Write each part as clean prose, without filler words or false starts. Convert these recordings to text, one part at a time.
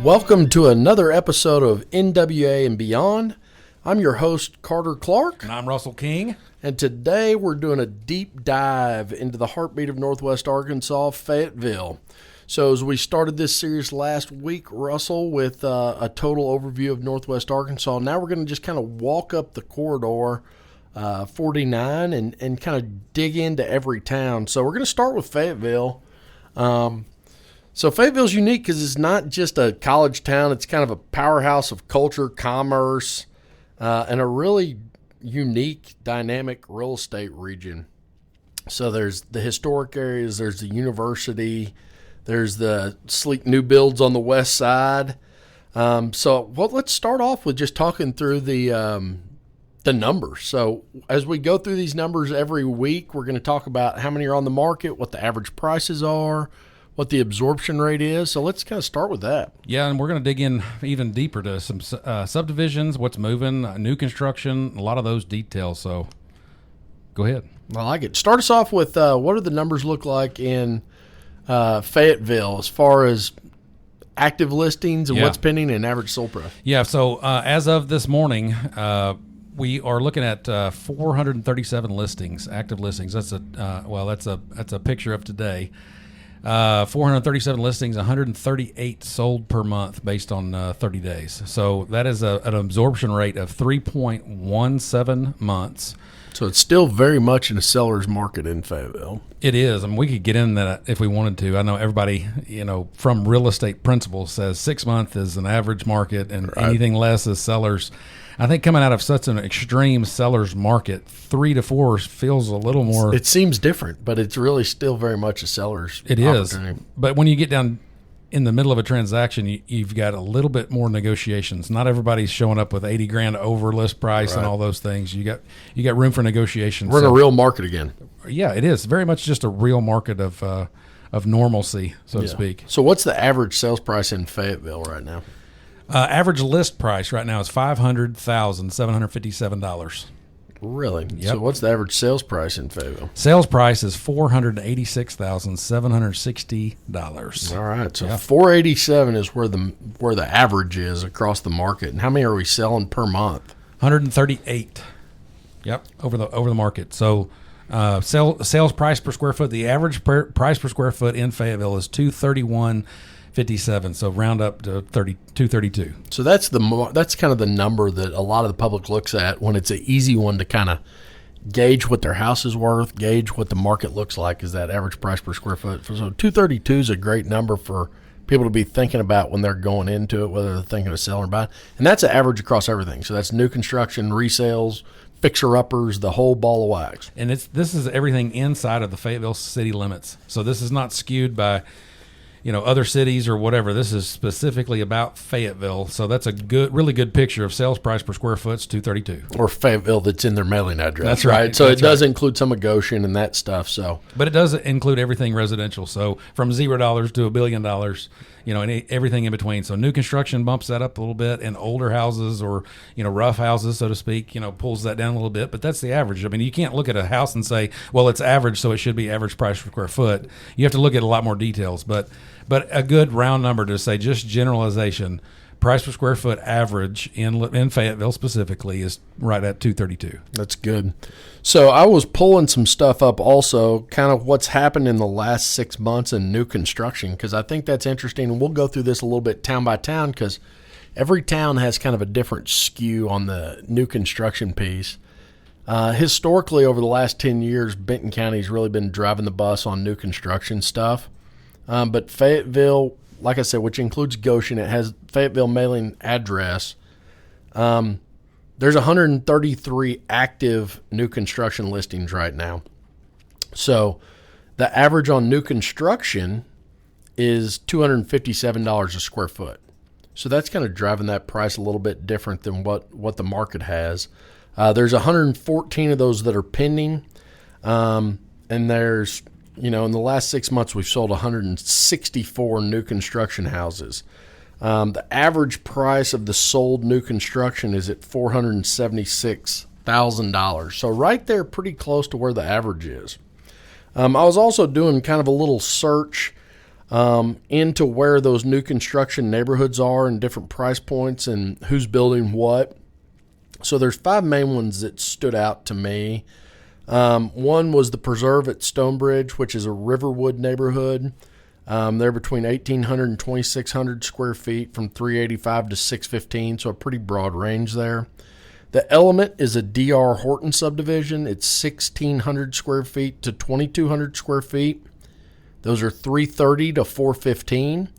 Welcome to another episode of NWA and Beyond. I'm your host, Carter Clark. And I'm Russell King. And today we're doing a deep dive into the heartbeat of Northwest Arkansas, Fayetteville. So as we started this series last week, Russell, with a total overview of Northwest Arkansas, now we're going to just kind of walk up the corridor 49 and kind of dig into every town. So we're going to start with Fayetteville. So Fayetteville's unique because it's not just a college town. It's kind of a powerhouse of culture, commerce, and a really unique, dynamic real estate region. So there's the historic areas, there's the university, there's the sleek new builds on the west side. Let's start off with just talking through the numbers. So as we go through these numbers every week, we're going to talk about how many are on the market, what the average prices are, what the absorption rate is. So let's kind of start with that. Yeah, and we're going to dig in even deeper to some subdivisions, what's moving, new construction, a lot of those details. So go ahead. I like it. Start us off with what do the numbers look like in Fayetteville as far as active listings and what's pending and average sold price? Yeah, so as of this morning, we are looking at 437 listings, active listings. That's a picture of today. 437 listings, 138 sold per month based on 30 days. So that is an absorption rate of 3.17 months. So it's still very much in a seller's market in Fayetteville. It is. I mean, we could get in that if we wanted to. I know everybody, from real estate principles says 6 months is an average market and anything less is sellers. I think coming out of such an extreme seller's market, 3 to 4 feels a little more. It seems different, but it's really still very much a seller's opportunity. But when you get down in the middle of a transaction, you've got a little bit more negotiations. Not everybody's showing up with $80,000 over list price and all those things. You got room for negotiation. We're in a real market again. Yeah, it is very much just a real market of normalcy, so to speak. So what's the average sales price in Fayetteville right now? Average list price right now is $500,757. Really? Yep. So what's the average sales price in Fayetteville? Sales price is $486,760. All right. So 487 is where the average is across the market. And how many are we selling per month? 138. Yep, over the market. So sales price per square foot, the average price per square foot in Fayetteville is $231.57. So round up to $232. So that's kind of the number that a lot of the public looks at when it's an easy one to kind of gauge what their house is worth, gauge what the market looks like, is that average price per square foot. So 232 is a great number for people to be thinking about when they're going into it, whether they're thinking of selling or buying. And that's an average across everything. So that's new construction, resales, fixer-uppers, the whole ball of wax. And this is everything inside of the Fayetteville city limits. So this is not skewed by other cities or whatever. This is specifically about Fayetteville. So that's a really good picture of sales price per square foot, $232. Or Fayetteville that's in their mailing address. That's right. So it does include some of Goshen and that stuff. But it does include everything residential. So from $0 to $1 billion, and everything in between. So new construction bumps that up a little bit, and older houses or, rough houses, so to speak, pulls that down a little bit. But that's the average. I mean, you can't look at a house and say, well, it's average, so it should be average price per square foot. You have to look at a lot more details. But a good round number to say, just generalization, price per square foot average in Fayetteville specifically is right at $232. That's good. So I was pulling some stuff up also, kind of what's happened in the last 6 months in new construction, because I think that's interesting. And we'll go through this a little bit town by town because every town has kind of a different skew on the new construction piece. Historically, over the last 10 years, Benton County's really been driving the bus on new construction stuff. But Fayetteville, like I said, which includes Goshen, it has Fayetteville mailing address. There's 133 active new construction listings right now. So the average on new construction is $257 a square foot. So that's kind of driving that price a little bit different than what the market has. There's 114 of those that are pending. And there's, in the last 6 months, we've sold 164 new construction houses. The average price of the sold new construction is at $476,000. So right there, pretty close to where the average is. I was also doing kind of a little search into where those new construction neighborhoods are and different price points and who's building what. So there's 5 main ones that stood out to me. One was the Preserve at Stonebridge, which is a Riverwood neighborhood. They're between 1,800 and 2,600 square feet from 385 to 615, so a pretty broad range there. The Element is a D.R. Horton subdivision. It's 1,600 square feet to 2,200 square feet. Those are 330 to 415.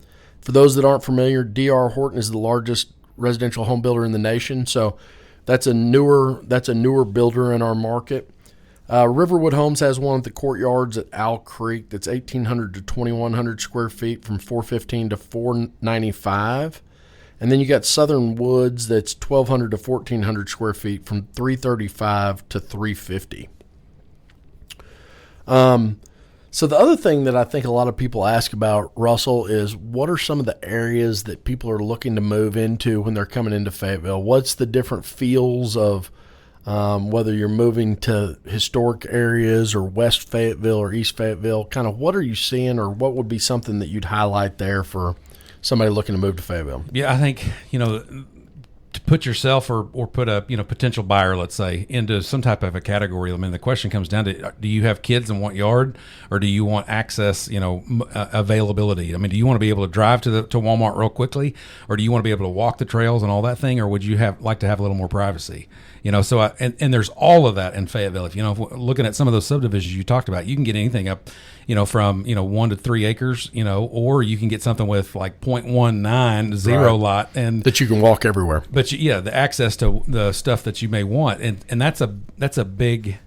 For those that aren't familiar, D.R. Horton is the largest residential home builder in the nation, so that's a newer builder in our market. Riverwood Homes has one at the Courtyards at Owl Creek that's 1,800 to 2,100 square feet from 415 to 495. And then you got Southern Woods that's 1,200 to 1,400 square feet from 335 to 350. So the other thing that I think a lot of people ask about, Russell, is what are some of the areas that people are looking to move into when they're coming into Fayetteville? What's the different feels of whether you're moving to historic areas or West Fayetteville or East Fayetteville? Kind of what are you seeing, or what would be something that you'd highlight there for somebody looking to move to Fayetteville? Yeah, I think, to put yourself or put a potential buyer, let's say, into some type of a category. I mean, the question comes down to: do you have kids and want yard, or do you want access? Availability. I mean, do you want to be able to drive to Walmart real quickly, or do you want to be able to walk the trails and all that thing, or would you like to have a little more privacy? So and there's all of that in Fayetteville. If looking at some of those subdivisions you talked about, you can get anything up, from 1 to 3 acres, or you can get something with like 0.19 lot, and that you can walk everywhere. But the access to the stuff that you may want, and that's a big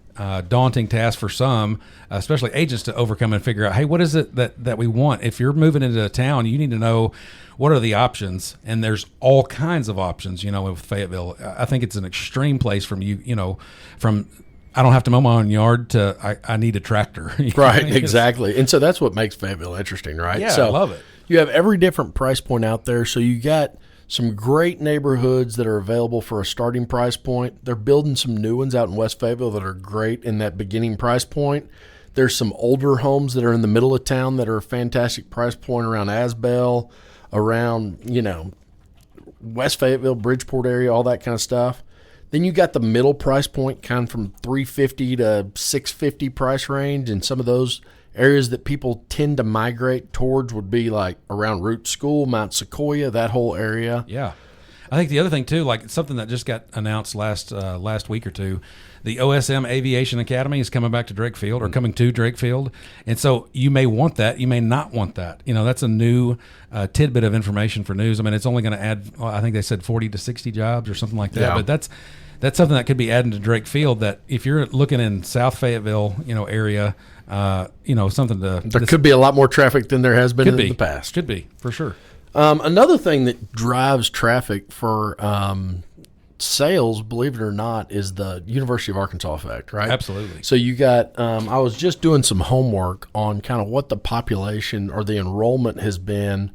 daunting task for some, especially agents, to overcome and figure out, hey, what is it that we want? If you're moving into a town, you need to know what are the options, and there's all kinds of options. With Fayetteville, I think it's an extreme place from from I don't have to mow my own yard to I need a tractor. Right, exactly. And so that's what makes Fayetteville interesting, right? Yeah, so I love it. You have every different price point out there. So you got some great neighborhoods that are available for a starting price point. They're building some new ones out in West Fayetteville that are great in that beginning price point. There's some older homes that are in the middle of town that are a fantastic price point around Asbell, around, West Fayetteville, Bridgeport area, all that kind of stuff. Then you got the middle price point, kind of from $350 to $650 price range, and some of those areas that people tend to migrate towards would be like around Root School, Mount Sequoia, that whole area. Yeah. I think the other thing too, like something that just got announced last week or two, the OSM Aviation Academy is coming back to Drake Field, or coming to Drake Field, and so you may want that, you may not want that. That's a new tidbit of information for news. I mean, it's only going to add, I think they said 40 to 60 jobs or something like that. Yeah. But that's something that could be added to Drake Field. That if you're looking in South Fayetteville, area, something to. There could be a lot more traffic than there has been in the past. Could be, for sure. Another thing that drives traffic for sales, believe it or not, is the University of Arkansas effect, right? Absolutely. So you got, I was just doing some homework on kind of what the population or the enrollment has been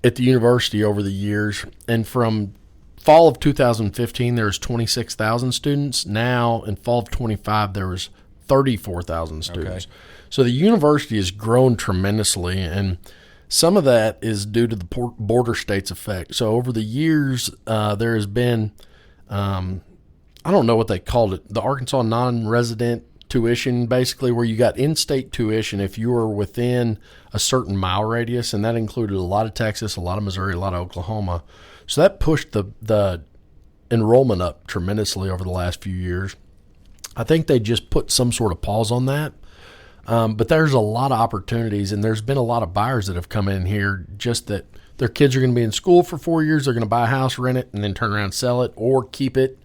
at the university over the years. And from fall of 2015, there was 26,000 students. Now in fall of 25, there was 34,000 students. Okay. So the university has grown tremendously, and some of that is due to the border states effect. So over the years, there has been, I don't know what they called it, the Arkansas non-resident tuition, basically, where you got in-state tuition if you were within a certain mile radius, and that included a lot of Texas, a lot of Missouri, a lot of Oklahoma. So that pushed the enrollment up tremendously over the last few years. I think they just put some sort of pause on that. But there's a lot of opportunities, and there's been a lot of buyers that have come in here just that their kids are going to be in school for 4 years. They're going to buy a house, rent it, and then turn around and sell it or keep it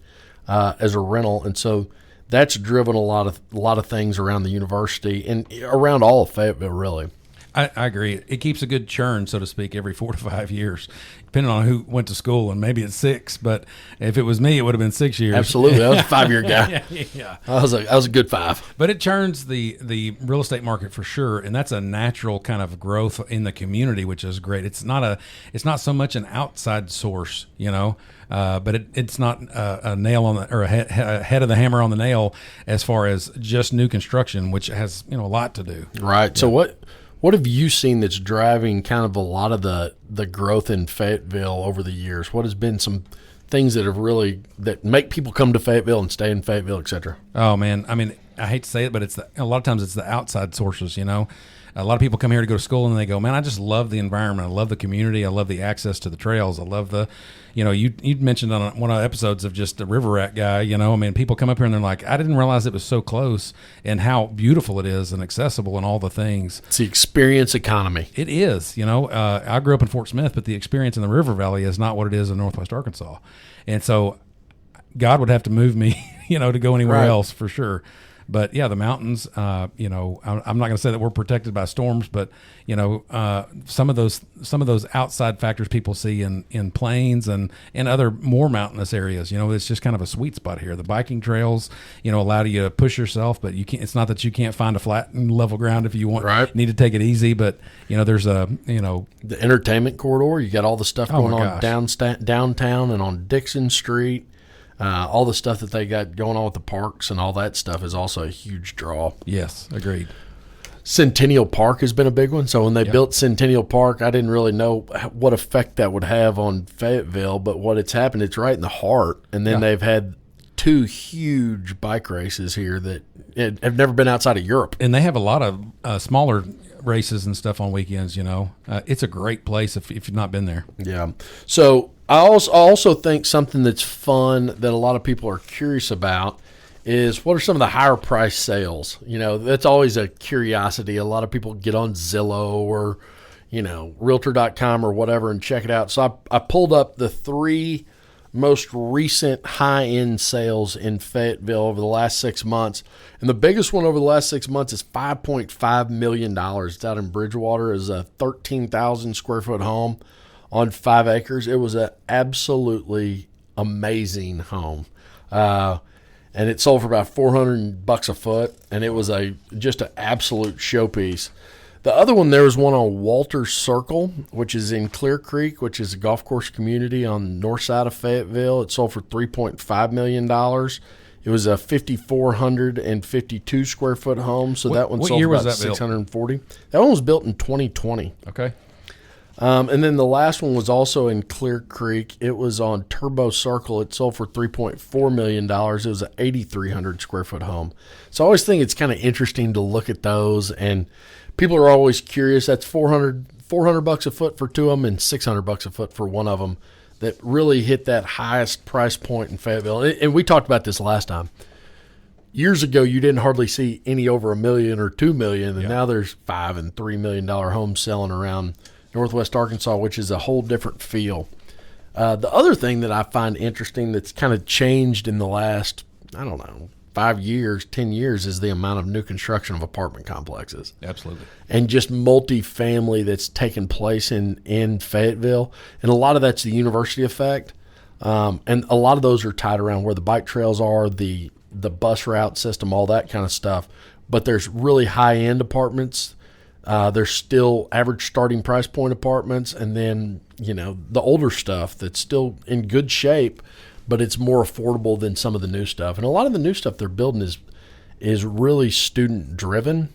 as a rental. And so that's driven a lot of things around the university and around all of Fayetteville, really. I agree. It keeps a good churn, so to speak, every 4 to 5 years, depending on who went to school, and maybe it's 6. But if it was me, it would have been 6 years. Absolutely, I was a 5-year guy. Yeah. I was a good 5. But it churns the real estate market for sure, and that's a natural kind of growth in the community, which is great. It's not so much an outside source, but it's not a nail on the, or a head of the hammer on the nail as far as just new construction, which has a lot to do. Right. Yeah. So What have you seen that's driving kind of a lot of the growth in Fayetteville over the years? What has been some things that have really that make people come to Fayetteville and stay in Fayetteville, et cetera? Oh man, I mean, I hate to say it, but a lot of times it's the outside sources. You know, a lot of people come here to go to school and they go, man, I just love the environment. I love the community. I love the access to the trails. I love the, you know, you mentioned on one of the episodes of just the river rat guy. You know, I mean, people come up here and they're like, I didn't realize it was so close and how beautiful it is and accessible and all the things. It's the experience economy. It is. You know, I grew up in Fort Smith, but the experience in the River Valley is not what it is in Northwest Arkansas. And so God would have to move me, you know, to go anywhere else for sure. But yeah, the mountains, you know, I'm not going to say that we're protected by storms, but you know, some of those outside factors people see in plains and other more mountainous areas, you know, it's just kind of a sweet spot here. The biking trails, you know, allow you to push yourself, but you can't. It's not that you can't find a flat and level ground if you want. Right. You need to take it easy, but you know, there's a, you know, the entertainment corridor. You got all the stuff going on downtown and on Dixon Street. All the stuff that they got going on with the parks and all that stuff is also a huge draw. Yes, agreed. Centennial Park has been a big one. So when they built Centennial Park, I didn't really know what effect that would have on Fayetteville, but what it's happened, it's right in the heart. And then they've had 2 huge bike races here that have never been outside of Europe. And they have a lot of smaller races and stuff on weekends, you know. It's a great place if you've not been there. Yeah. So I also think something that's fun that a lot of people are curious about is what are some of the higher price sales? You know, that's always a curiosity. A lot of people get on Zillow or, you know, Realtor.com or whatever and check it out. So I pulled up the 3 most recent high-end sales in Fayetteville over the last 6 months. And the biggest one over the last 6 months is $5.5 million. It's out in Bridgewater. It's a 13,000 square foot home on 5 acres. It was an absolutely amazing home. And it sold for about $400 a foot. And it was just an absolute showpiece. The other one, there was one on Walter Circle, which is in Clear Creek, which is a golf course community on the north side of Fayetteville. It sold for $3.5 million. It was a 5,452 square foot home. So that one sold for about $640. That one was built in 2020. Okay. And then the last one was also in Clear Creek. It was on Turbo Circle. It sold for $3.4 million. It was an 8,300 square foot home. So I always think it's kind of interesting to look at those, and people are always curious. That's $400 a foot for 2 of them and $600 a foot for one of them that really hit that highest price point in Fayetteville. And we talked about this last time. Years ago, you didn't hardly see any over $1 million or $2 million, and now there's $5 and $3 million homes selling around Northwest Arkansas, which is a whole different feel. The other thing that I find interesting that's kind of changed in the last, 5 years, 10 years is the amount of new construction of apartment complexes. Absolutely. And just multifamily that's taken place in Fayetteville. And a lot of that's the university effect. And a lot of those are tied around where the bike trails are, the bus route system, all that kind of stuff. But there's really high-end apartments. There's still average starting price point apartments. And then, the older stuff that's still in good shape, but it's more affordable than some of the new stuff. And a lot of the new stuff they're building is really student driven.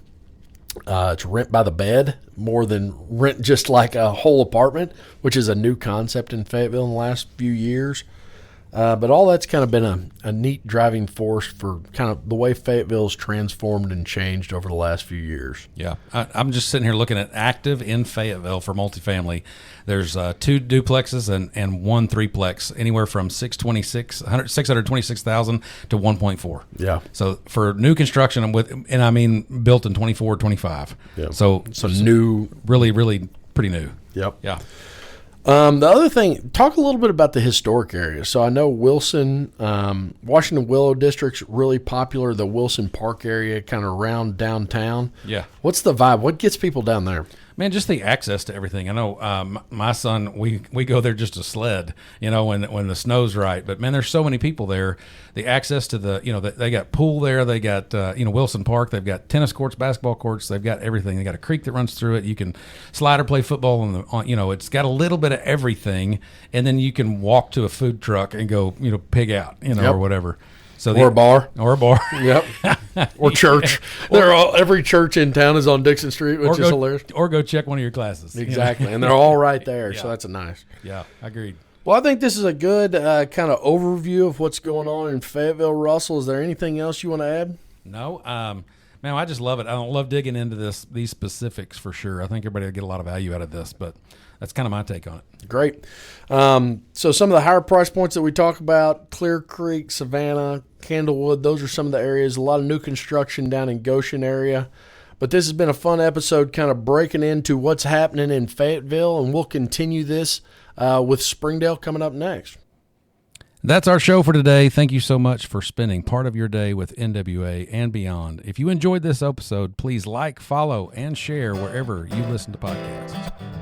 It's rent by the bed more than rent just like a whole apartment, which is a new concept in Fayetteville in the last few years. But all that's kind of been a neat driving force for kind of the way Fayetteville's transformed and changed over the last few years. Yeah. I'm just sitting here looking at active in Fayetteville for multifamily. There's 2 duplexes and 1 threeplex, anywhere from $626,000 to 1.4. Yeah. So for new construction, built in 24, 25. Yeah. So new, really, really pretty new. Yep. Yeah. The other thing, talk a little bit about the historic area. So I know Wilson, Washington Willow District's really popular, the Wilson Park area kind of around downtown. Yeah. What's the vibe? What gets people down there? Man, just the access to everything. I know my son, we go there just to sled, when the snow's right. But, man, there's so many people there. The access to they got pool there. They got, Wilson Park. They've got tennis courts, basketball courts. They've got everything. They got a creek that runs through it. You can slide or play football. It's got a little bit of everything. And then you can walk to a food truck and go, pig out, or whatever. So or a bar. Or a bar. Yep. Or church. Every church in town is on Dixon Street, which is hilarious. Or go check one of your classes. Exactly. And they're all right there. So that's nice. Yeah, agreed. Well, I think this is a good kind of overview of what's going on in Fayetteville. Russell, is there anything else you want to add? No. Man, I just love it. I love digging into these specifics for sure. I think everybody will get a lot of value out of this, but that's kind of my take on it. Great. So some of the higher price points that we talk about, Clear Creek, Savannah, Candlewood, those are some of the areas. A lot of new construction down in Goshen area. But this has been a fun episode kind of breaking into what's happening in Fayetteville, and we'll continue this with Springdale coming up next. That's our show for today. Thank you so much for spending part of your day with NWA and beyond. If you enjoyed this episode, please like, follow, and share wherever you listen to podcasts.